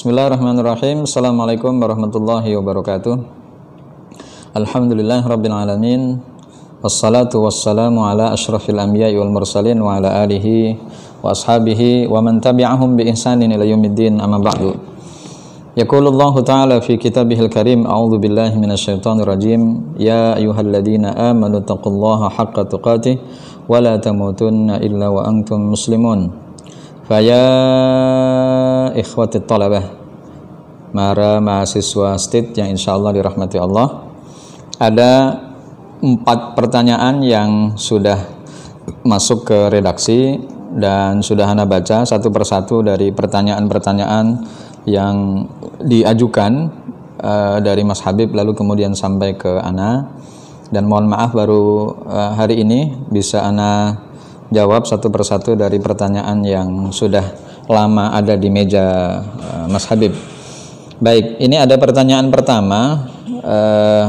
Bismillahirrahmanirrahim. Assalamualaikum warahmatullahi wabarakatuh. Alhamdulillahirabbil alamin. Wassalatu wassalamu ala asyrafil anbiya'i wal mursalin wa ala alihi wa ashabihi wa man tabi'ahum bi ihsanin ila yaumiddin, amma ba'du. Yaqulullahu ta'ala fi kitabihil karim, a'udzu billahi minasyaitonir rajim. Ya ayyuhalladzina amanu taqullaha haqqa tuqatih wa la tamutunna illa wa antum muslimun. Faya ikhwati talabah, para mahasiswa STID yang insyaallah dirahmati Allah, ada 4 pertanyaan yang sudah masuk ke redaksi dan sudah Ana baca satu persatu dari pertanyaan-pertanyaan yang diajukan dari Mas Habib lalu kemudian sampai ke Ana, dan mohon maaf baru hari ini bisa Ana jawab satu persatu dari pertanyaan yang sudah lama ada di meja Mas Habib. Baik, ini ada pertanyaan pertama.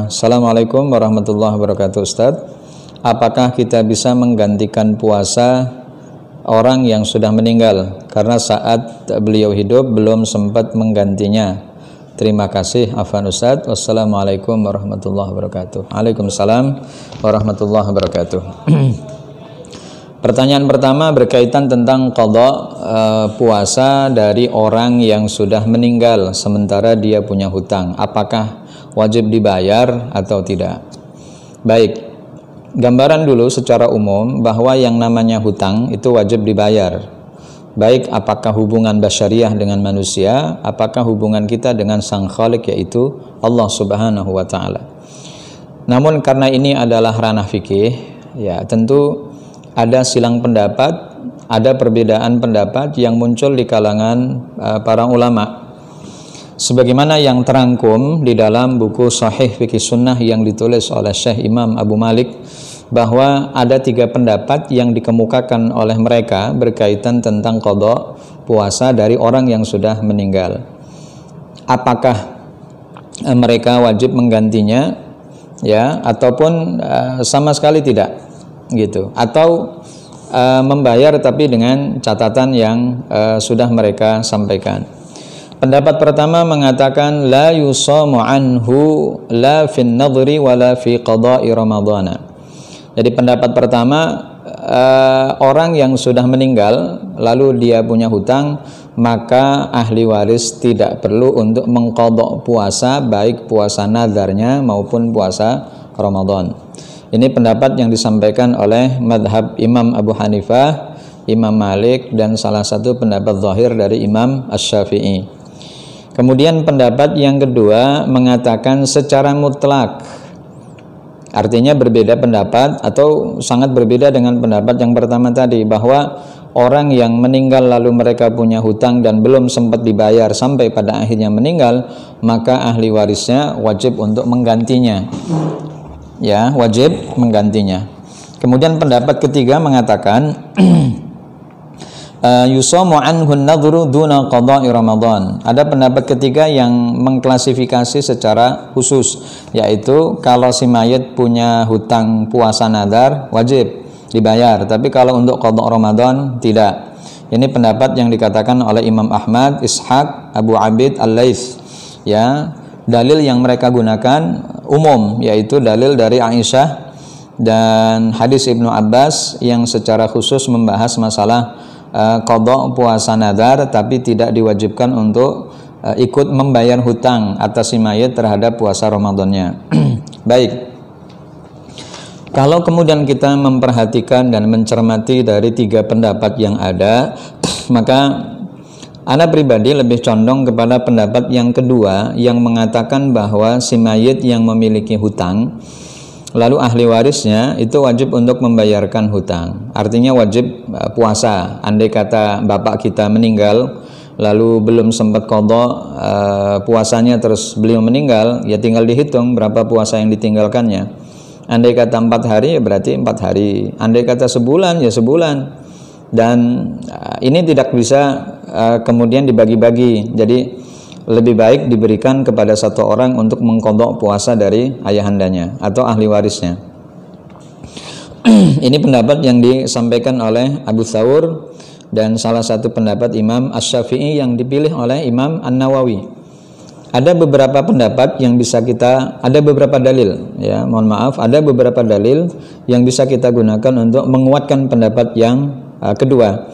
Assalamualaikum warahmatullahi wabarakatuh Ustadz. Apakah kita bisa menggantikan puasa orang yang sudah meninggal karena saat beliau hidup belum sempat menggantinya? Terima kasih, afwan Ustadz. Wassalamualaikum warahmatullahi wabarakatuh. Waalaikumsalam warahmatullahi wabarakatuh. Pertanyaan pertama berkaitan tentang qada puasa dari orang yang sudah meninggal sementara dia punya hutang. Apakah wajib dibayar atau tidak? Baik, gambaran dulu secara umum bahwa yang namanya hutang itu wajib dibayar. Baik apakah hubungan basyariah dengan manusia, apakah hubungan kita dengan Sang Khalik yaitu Allah Subhanahu wa taala. Namun karena ini adalah ranah fikih, ya tentu ada silang pendapat, ada perbedaan pendapat yang muncul di kalangan para ulama. Sebagaimana yang terangkum di dalam buku Sahih Fikih Sunnah yang ditulis oleh Syekh Imam Abu Malik, bahwa ada 3 pendapat yang dikemukakan oleh mereka berkaitan tentang qada puasa dari orang yang sudah meninggal. Apakah mereka wajib menggantinya, ya, ataupun sama sekali tidak, gitu, atau membayar tapi dengan catatan yang sudah mereka sampaikan. Pendapat pertama mengatakan la yusamu anhu la fin nadhri wala fi qada'i ramadhana. Jadi pendapat pertama, orang yang sudah meninggal lalu dia punya hutang, maka ahli waris tidak perlu untuk mengqadha puasa, baik puasa nadarnya maupun puasa Ramadan. Ini pendapat yang disampaikan oleh madhab Imam Abu Hanifah, Imam Malik, dan salah satu pendapat zahir dari Imam Asy-Syafi'i. Kemudian pendapat yang kedua mengatakan secara mutlak, artinya berbeda pendapat atau sangat berbeda dengan pendapat yang pertama tadi, bahwa orang yang meninggal lalu mereka punya hutang dan belum sempat dibayar sampai pada akhirnya meninggal, maka ahli warisnya wajib untuk menggantinya. Ya, wajib menggantinya. Kemudian pendapat ketiga mengatakan yusamu anhu an-nadhru duna qada'i Ramadan. Ada pendapat ketiga yang mengklasifikasi secara khusus, yaitu kalau si mayit punya hutang puasa nadar wajib dibayar, tapi kalau untuk qada' Ramadan tidak. Ini pendapat yang dikatakan oleh Imam Ahmad, Ishaq, Abu Abid Al-Laits. Ya, dalil yang mereka gunakan umum, yaitu dalil dari Aisyah dan hadis Ibnu Abbas yang secara khusus membahas masalah qada puasa nadar tapi tidak diwajibkan untuk ikut membayar hutang atas si mayit terhadap puasa Ramadannya. Baik, kalau kemudian kita memperhatikan dan mencermati dari 3 pendapat yang ada, maka Ana pribadi lebih condong kepada pendapat yang kedua yang mengatakan bahwa si mayit yang memiliki hutang lalu ahli warisnya itu wajib untuk membayarkan hutang. Artinya wajib puasa. Andai kata bapak kita meninggal lalu belum sempat qada puasanya, terus beliau meninggal, ya tinggal dihitung berapa puasa yang ditinggalkannya. Andai kata 4 hari ya berarti 4 hari. Andai kata sebulan ya sebulan. Dan ini tidak bisa kemudian dibagi-bagi. Jadi lebih baik diberikan kepada satu orang untuk mengqadha puasa dari ayahandanya atau ahli warisnya. Ini pendapat yang disampaikan oleh Abu Thawr, dan salah satu pendapat Imam Asy-Syafi'i yang dipilih oleh Imam An-Nawawi. Ada beberapa pendapat yang bisa ada beberapa dalil, ya, mohon maaf, ada beberapa dalil yang bisa kita gunakan untuk menguatkan pendapat yang kedua.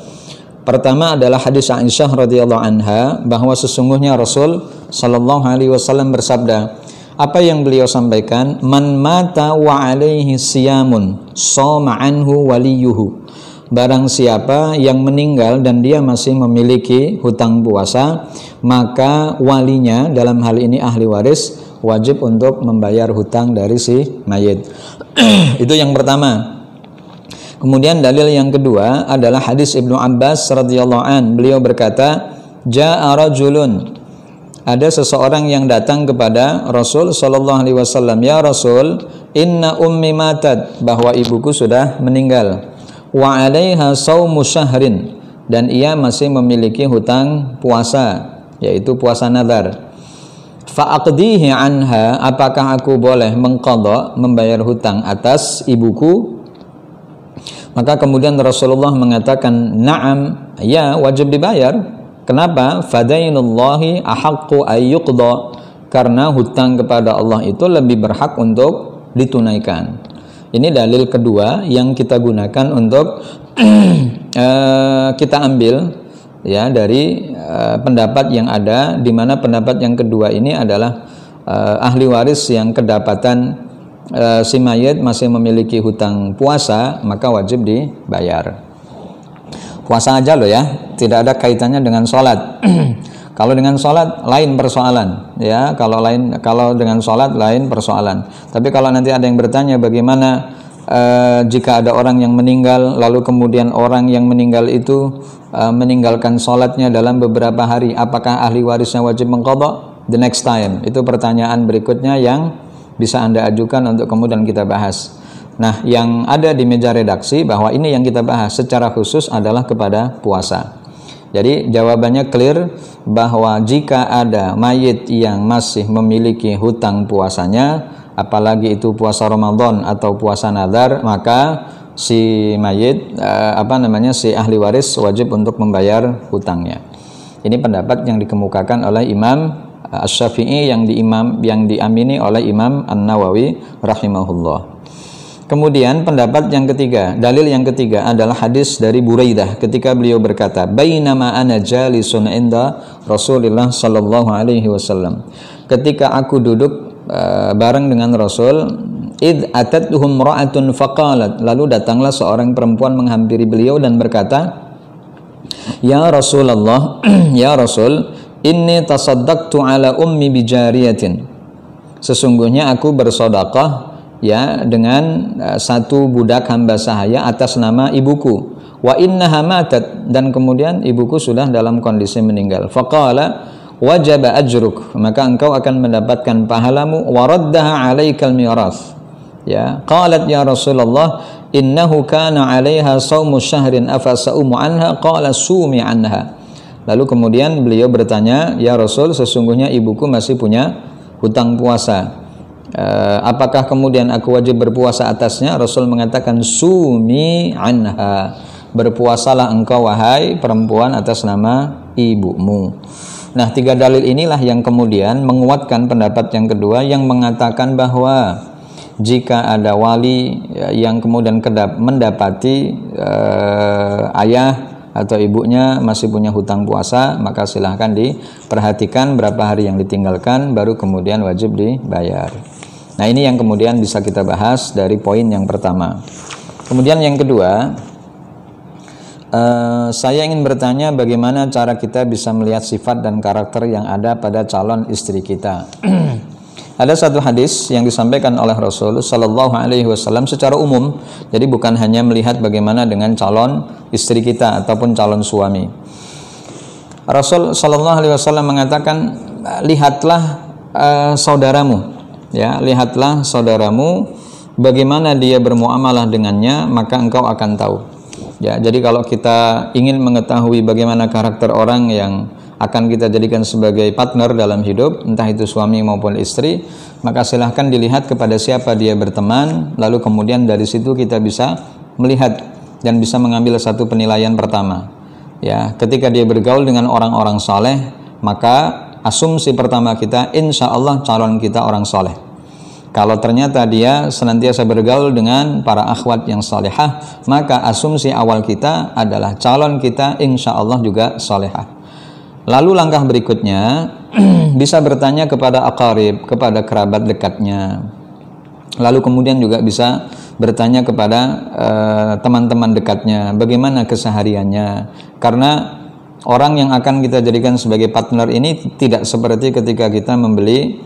Pertama adalah hadis Aisyah radhiyallahu anha bahwa sesungguhnya Rasul sallallahu alaihi wasallam bersabda, apa yang beliau sampaikan, man mata wa alaihi siyamun shoma anhu waliyuhu. Barang siapa yang meninggal dan dia masih memiliki hutang puasa, maka walinya, dalam hal ini ahli waris, wajib untuk membayar hutang dari si mayit. Itu yang pertama. Kemudian dalil yang kedua adalah hadis Ibnu Abbas radhiyallahu an. Beliau berkata, ja'a rajulun, ada seseorang yang datang kepada Rasul sallallahu alaihi wasallam, ya Rasul, inna ummi matat, bahwa ibuku sudah meninggal. Wa 'alaiha shaumu syahrin, dan ia masih memiliki hutang puasa, yaitu puasa nazar. Fa aqdihi anha, apakah aku boleh mengqadha, membayar hutang atas ibuku? Maka kemudian Rasulullah mengatakan, na'am, ya, wajib dibayar. Kenapa? Fadainullahi ahaqqu ayyuqda, karena hutang kepada Allah itu lebih berhak untuk ditunaikan. Ini dalil kedua yang kita gunakan untuk kita ambil, ya, dari pendapat yang ada, di mana pendapat yang kedua ini adalah ahli waris yang kedapatan si mayit masih memiliki hutang puasa, maka wajib dibayar. Puasa aja loh, ya, tidak ada kaitannya dengan sholat. Kalau dengan sholat lain persoalan, ya. Kalau dengan sholat lain persoalan. Tapi kalau nanti ada yang bertanya bagaimana jika ada orang yang meninggal, lalu kemudian orang yang meninggal itu meninggalkan sholatnya dalam beberapa hari, apakah ahli warisnya wajib mengqadha? The next time, itu pertanyaan berikutnya yang bisa Anda ajukan untuk kemudian kita bahas. Nah, yang ada di meja redaksi bahwa ini yang kita bahas secara khusus adalah kepada puasa. Jadi jawabannya clear bahwa jika ada mayit yang masih memiliki hutang puasanya, apalagi itu puasa Ramadan atau puasa nazar, maka si mayit si ahli waris wajib untuk membayar hutangnya. Ini pendapat yang dikemukakan oleh Imam Asy-Syafi'i yang diamini oleh Imam An-Nawawi rahimahullah. Kemudian pendapat yang ketiga, dalil yang ketiga adalah hadis dari Buraidah ketika beliau berkata, bainama ana jalisun inda Rasulillah sallallahu alaihi wasallam. Ketika aku duduk bareng dengan Rasul, id atatuhum ra'atun faqalat, lalu datanglah seorang perempuan menghampiri beliau dan berkata, ya Rasulullah, ya Rasul, inni tasaddaqtu ala ummi bijariyatin. Sesungguhnya aku bersedekah, ya, dengan satu budak hamba sahaya atas nama ibuku. Wa innaha matat, dan kemudian ibuku sudah dalam kondisi meninggal. Faqala wajaba ajruk, maka engkau akan mendapatkan pahalamu. Wa raddaha 'alaikal mirath. Ya, qalat ya Rasulullah, innahu kana 'alaiha shaumu syahrin afa saumu anha? Qala sumi anha. Lalu kemudian beliau bertanya, ya Rasul, sesungguhnya ibuku masih punya hutang puasa. Apakah kemudian aku wajib berpuasa atasnya? Rasul mengatakan, sumi anha, berpuasalah engkau wahai perempuan atas nama ibumu. Nah, tiga dalil inilah yang kemudian menguatkan pendapat yang kedua yang mengatakan bahwa jika ada wali yang kemudian mendapati ayah atau ibunya masih punya hutang puasa, maka silahkan diperhatikan berapa hari yang ditinggalkan, baru kemudian wajib dibayar. Nah, ini yang kemudian bisa kita bahas dari poin yang pertama. Kemudian yang kedua, saya ingin bertanya bagaimana cara kita bisa melihat sifat dan karakter yang ada pada calon istri kita. Ada satu hadis yang disampaikan oleh Rasul Sallallahu Alaihi Wasallam secara umum, jadi bukan hanya melihat bagaimana dengan calon istri kita ataupun calon suami. Rasul Sallallahu Alaihi Wasallam mengatakan, lihatlah saudaramu, ya, lihatlah saudaramu, bagaimana dia bermuamalah dengannya, maka engkau akan tahu. Ya, jadi kalau kita ingin mengetahui bagaimana karakter orang yang akan kita jadikan sebagai partner dalam hidup, entah itu suami maupun istri, maka silahkan dilihat kepada siapa dia berteman, lalu kemudian dari situ kita bisa melihat dan bisa mengambil satu penilaian pertama. Ya, ketika dia bergaul dengan orang-orang soleh, maka asumsi pertama kita, insya Allah calon kita orang soleh. Kalau ternyata dia senantiasa bergaul dengan para akhwat yang solehah, maka asumsi awal kita adalah calon kita insya Allah juga solehah. Lalu langkah berikutnya, bisa bertanya kepada aqarib, kepada kerabat dekatnya. Lalu kemudian juga bisa bertanya kepada teman-teman dekatnya, bagaimana kesehariannya. Karena orang yang akan kita jadikan sebagai partner ini tidak seperti ketika kita membeli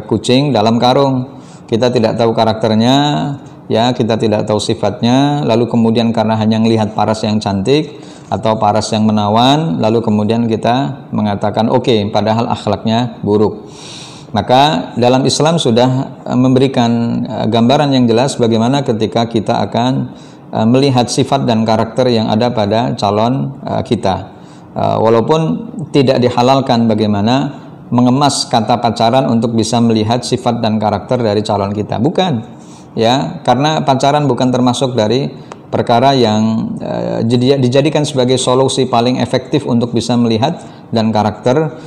kucing dalam karung. Kita tidak tahu karakternya, ya, kita tidak tahu sifatnya. Lalu kemudian karena hanya melihat paras yang cantik atau paras yang menawan, lalu kemudian kita mengatakan oke, padahal akhlaknya buruk. Maka dalam Islam sudah memberikan gambaran yang jelas bagaimana ketika kita akan melihat sifat dan karakter yang ada pada calon kita. Walaupun tidak dihalalkan bagaimana mengemas kata pacaran untuk bisa melihat sifat dan karakter dari calon kita. Bukan, ya, karena pacaran bukan termasuk dari perkara yang dijadikan sebagai solusi paling efektif untuk bisa melihat dan karakter,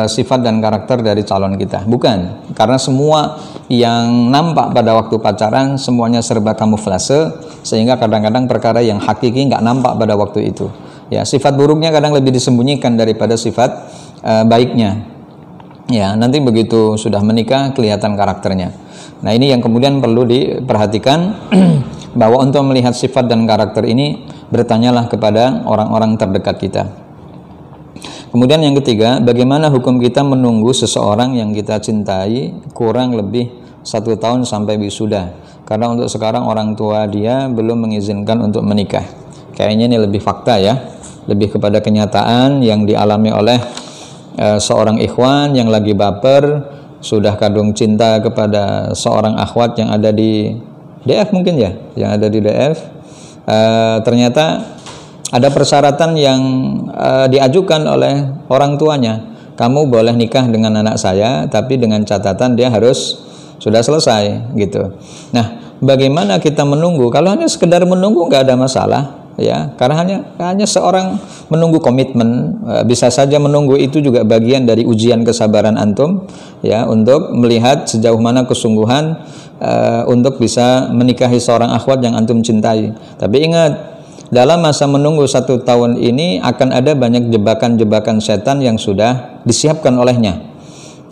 sifat dan karakter dari calon kita. Bukan, karena semua yang nampak pada waktu pacaran semuanya serba kamuflase, sehingga kadang-kadang perkara yang hakiki nggak nampak pada waktu itu. Ya, sifat buruknya kadang lebih disembunyikan daripada sifat baiknya. Ya, nanti begitu sudah menikah kelihatan karakternya. Nah, ini yang kemudian perlu diperhatikan bahwa untuk melihat sifat dan karakter ini bertanyalah kepada orang-orang terdekat kita. Kemudian yang ketiga, bagaimana hukum kita menunggu seseorang yang kita cintai kurang lebih 1 tahun sampai wisuda? Karena untuk sekarang orang tua dia belum mengizinkan untuk menikah. Kayaknya ini lebih fakta ya, lebih kepada kenyataan yang dialami oleh seorang ikhwan yang lagi baper, sudah kadung cinta kepada seorang akhwat yang ada di DF mungkin ya, yang ada di DF. Ternyata ada persyaratan yang diajukan oleh orang tuanya. Kamu boleh nikah dengan anak saya, tapi dengan catatan dia harus sudah selesai gitu. Nah, bagaimana kita menunggu? Kalau hanya sekedar menunggu nggak ada masalah, ya. Karena hanya seorang menunggu komitmen, bisa saja menunggu itu juga bagian dari ujian kesabaran antum, ya, untuk melihat sejauh mana kesungguhan untuk bisa menikahi seorang akhwat yang antum cintai. Tapi ingat, dalam masa menunggu 1 tahun ini akan ada banyak jebakan-jebakan setan yang sudah disiapkan olehnya.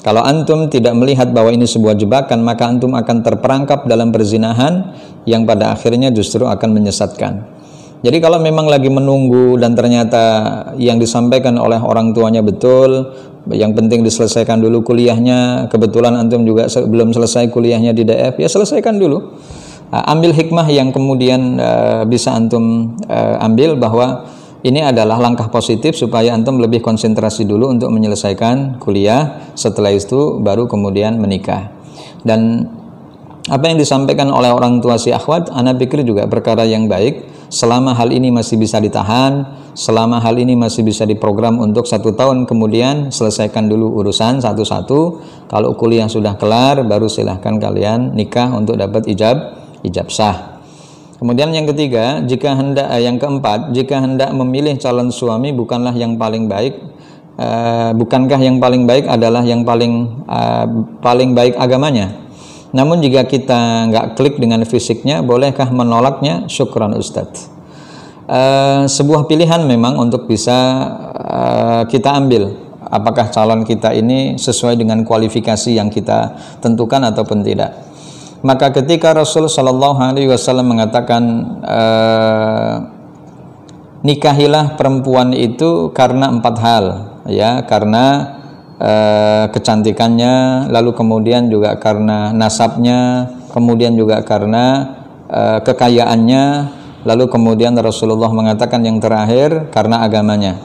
Kalau antum tidak melihat bahwa ini sebuah jebakan, maka antum akan terperangkap dalam perzinahan yang pada akhirnya justru akan menyesatkan. Jadi kalau memang lagi menunggu dan ternyata yang disampaikan oleh orang tuanya betul, yang penting diselesaikan dulu kuliahnya, kebetulan antum juga belum selesai kuliahnya di DF, ya selesaikan dulu. Ambil hikmah yang kemudian bisa antum ambil, bahwa ini adalah langkah positif supaya antum lebih konsentrasi dulu untuk menyelesaikan kuliah, setelah itu baru kemudian menikah. Dan apa yang disampaikan oleh orang tua si akhwat, ana pikir juga perkara yang baik. Selama hal ini masih bisa ditahan, selama hal ini masih bisa diprogram untuk 1 tahun, kemudian selesaikan dulu urusan satu-satu. Kalau kuliah sudah kelar, baru silahkan kalian nikah untuk dapat ijab sah. Kemudian yang ketiga, yang keempat, jika hendak memilih calon suami bukanlah yang paling baik, bukankah yang paling baik adalah yang paling baik agamanya? Namun jika kita nggak klik dengan fisiknya, bolehkah menolaknya? Syukran Ustadz. Sebuah pilihan memang untuk bisa kita ambil, apakah calon kita ini sesuai dengan kualifikasi yang kita tentukan ataupun tidak. Maka ketika Rasul Shallallahu Alaihi Wasallam mengatakan nikahilah perempuan itu karena 4 hal, ya, karena kecantikannya, lalu kemudian juga karena nasabnya, kemudian juga karena kekayaannya, lalu kemudian Rasulullah mengatakan yang terakhir karena agamanya.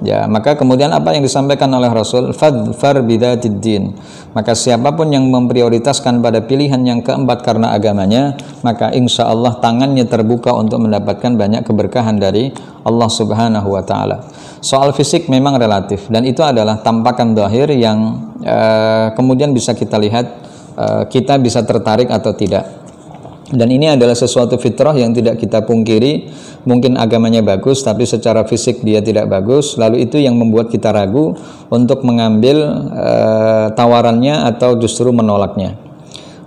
Ya, maka kemudian apa yang disampaikan oleh Rasul, fadfar bidatid din. Maka siapapun yang memprioritaskan pada pilihan yang keempat karena agamanya, maka insya Allah tangannya terbuka untuk mendapatkan banyak keberkahan dari Allah Subhanahu wa Ta'ala. Soal fisik memang relatif, dan itu adalah tampakan zahir yang kemudian bisa kita lihat, kita bisa tertarik atau tidak. Dan ini adalah sesuatu fitrah yang tidak kita pungkiri. Mungkin agamanya bagus, tapi secara fisik dia tidak bagus. Lalu itu yang membuat kita ragu untuk mengambil tawarannya atau justru menolaknya.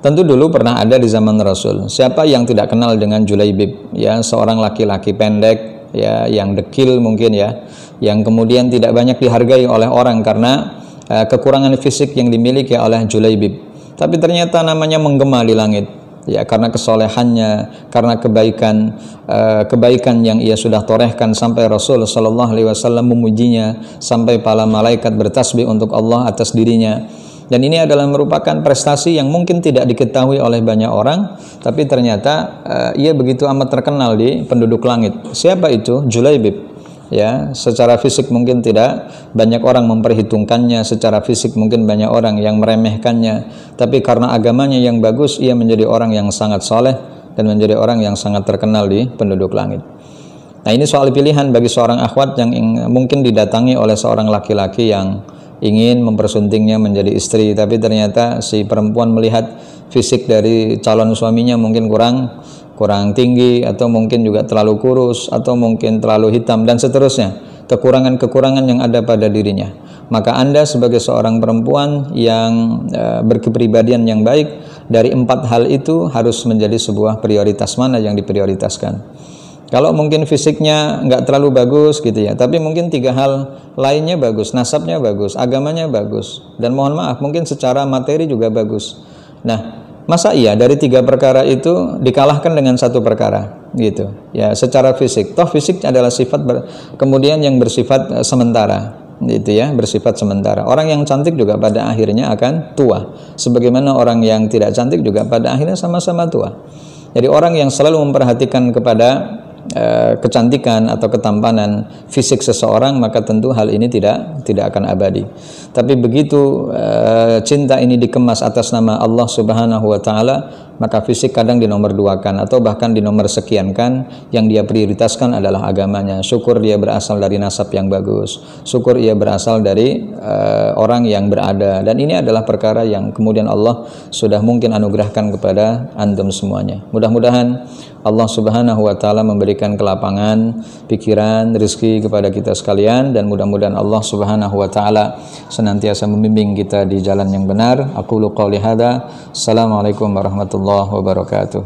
Tentu dulu pernah ada di zaman Rasul. Siapa yang tidak kenal dengan Julaibib? Ya, seorang laki-laki pendek, ya, yang dekil mungkin ya, yang kemudian tidak banyak dihargai oleh orang karena kekurangan fisik yang dimiliki oleh Julaibib. Tapi ternyata namanya menggema di langit. Ya, karena kesolehannya, karena kebaikan yang ia sudah torehkan sampai Rasul Shallallahu Alaihi Wasallam memujinya, sampai para malaikat bertasbih untuk Allah atas dirinya. Dan ini adalah merupakan prestasi yang mungkin tidak diketahui oleh banyak orang, tapi ternyata ia begitu amat terkenal di penduduk langit. Siapa itu? Julaibib. Ya, secara fisik mungkin tidak banyak orang memperhitungkannya, secara fisik mungkin banyak orang yang meremehkannya, tapi karena agamanya yang bagus, ia menjadi orang yang sangat soleh dan menjadi orang yang sangat terkenal di penduduk langit. Nah, ini soal pilihan bagi seorang akhwat yang mungkin didatangi oleh seorang laki-laki yang ingin mempersuntingnya menjadi istri, tapi ternyata si perempuan melihat fisik dari calon suaminya mungkin kurang tinggi, atau mungkin juga terlalu kurus, atau mungkin terlalu hitam, dan seterusnya, kekurangan-kekurangan yang ada pada dirinya. Maka Anda sebagai seorang perempuan yang berkepribadian yang baik, dari 4 hal itu harus menjadi sebuah prioritas. Mana yang diprioritaskan? Kalau mungkin fisiknya nggak terlalu bagus gitu ya, tapi mungkin 3 hal lainnya bagus, nasabnya bagus, agamanya bagus, dan mohon maaf mungkin secara materi juga bagus. Nah, masa iya dari 3 perkara itu dikalahkan dengan 1 perkara gitu ya, secara fisik? Toh fisik adalah sifat kemudian yang bersifat sementara gitu ya, bersifat sementara. Orang yang cantik juga pada akhirnya akan tua, sebagaimana orang yang tidak cantik juga pada akhirnya sama-sama tua. Jadi orang yang selalu memperhatikan kepada kecantikan atau ketampanan fisik seseorang, maka tentu hal ini tidak akan abadi. Tapi begitu cinta ini dikemas atas nama Allah Subhanahu wa taala, maka fisik kadang dinomor 2-kan atau bahkan dinomor sekian-kan. Yang dia prioritaskan adalah agamanya. Syukur dia berasal dari nasab yang bagus, syukur ia berasal dari orang yang berada. Dan ini adalah perkara yang kemudian Allah sudah mungkin anugerahkan kepada antum semuanya. Mudah-mudahan Allah Subhanahu wa taala memberikan kelapangan pikiran, rezeki kepada kita sekalian, dan mudah-mudahan Allah Subhanahu wa taala senantiasa membimbing kita di jalan yang benar. Aqulu qouli hadza. Assalamualaikum warahmatullahi wabarakatuh.